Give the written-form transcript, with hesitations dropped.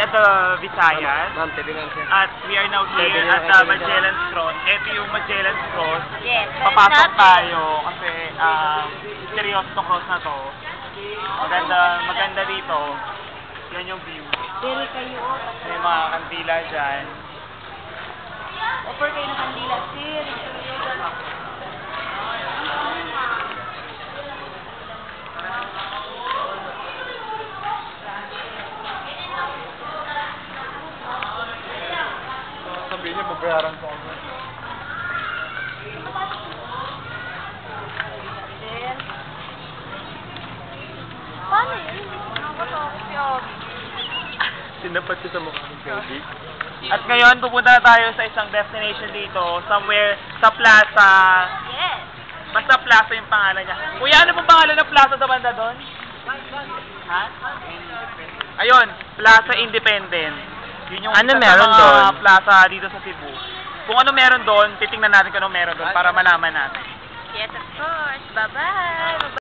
welcome to Visayas. Ma'am, tabi nga siya. At we are now here at Magellan's Cross. Ito yung Magellan's Cross. Yes. Papasok tayo kasi seryoso tong cross na to. Maganda dito. Yan yung view. Pero kayo. May mga kandila dyan. Offer kayo ng kandila, sir. Sabihin niya, babayaran ko ako. Sir. Paano yun? Nakakatakot si Abby. Sinapat ko sa mukha ng baby. At ngayon, pupunta na tayo sa isang destination dito. Somewhere sa plaza. Yes. Basta plaza yung pangalan niya. Kuya, ano pong pangalan ng plaza sa banda doon? Ha? Ayun, Plaza Independent. Yun yung Ano isa meron sa mga doon? plaza dito sa Cebu. Kung ano meron doon, titingnan natin kung ano meron doon para malaman natin. Yes, of course. Bye-bye.